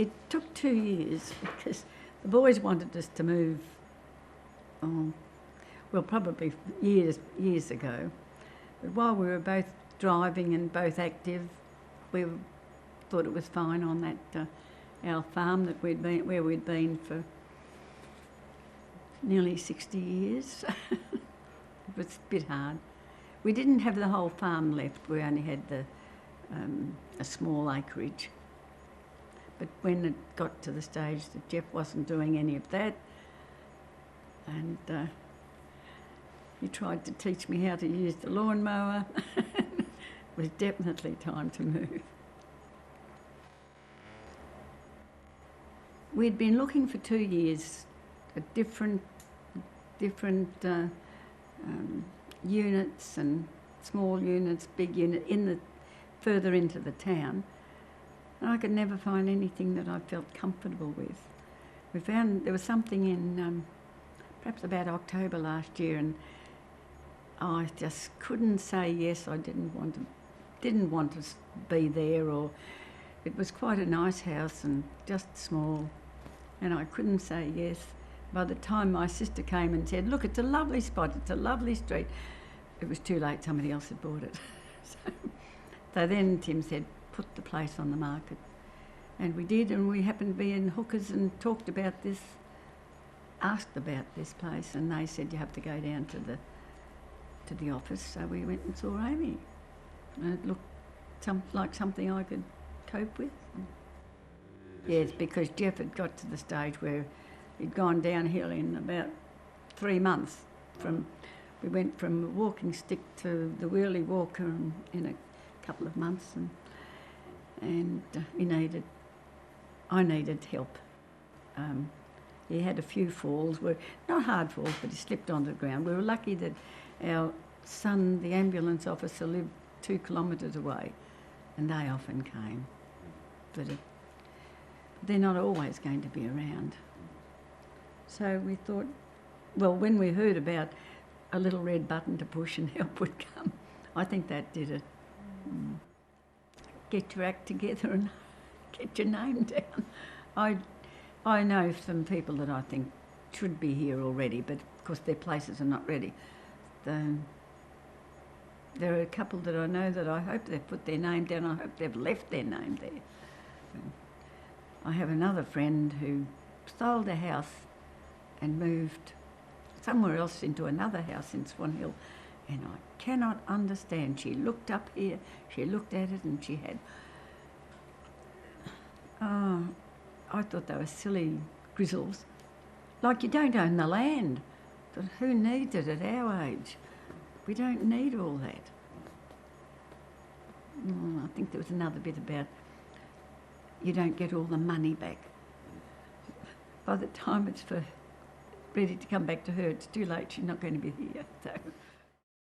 it took 2 years because the boys wanted us to move, probably years ago. But while we were both driving and both active, we thought it was fine on that our farm that where we'd been for nearly 60 years. It was a bit hard. We didn't have the whole farm left. We only had a small acreage. But when it got to the stage that Jeff wasn't doing any of that, and he tried to teach me how to use the lawnmower, it was definitely time to move. We'd been looking for 2 years at different units and small units, big unit, further into the town. And I could never find anything that I felt comfortable with. We found there was something in perhaps about October last year, and I just couldn't say yes. I didn't want to be there, or it was quite a nice house and just small, and I couldn't say yes. By the time my sister came and said, "Look, it's a lovely spot, it's a lovely street," it was too late. Somebody else had bought it. So then Tim said, "Put the place on the market," and we did. And we happened to be in Hookers and talked about this, asked about this place, and they said you have to go down to the office. So we went and saw Amy, and it looked like something I could cope with. Yes, because Jeff had got to the stage where he'd gone downhill in about 3 months. We went from a walking stick to the wheelie walker in a couple of months, and I needed help. He had a few falls, not hard falls, but he slipped onto the ground. We were lucky that our son, the ambulance officer, lived 2 kilometres away, and they often came. But they're not always going to be around. So we thought, well, when we heard about a little red button to push and help would come, I think that did it. Get your act together and get your name down. I know some people that I think should be here already, but of course their places are not ready. There are a couple that I know that I hope they've put their name down. I hope they've left their name there. I have another friend who sold a house and moved somewhere else into another house in Swan Hill, and I cannot understand. She looked up here, she looked at it, and she had... I thought they were silly grizzles. Like, you don't own the land. But who needs it at our age? We don't need all that. I think there was another bit about you don't get all the money back. By the time it's ready to come back to her, it's too late. She's not going to be here. So.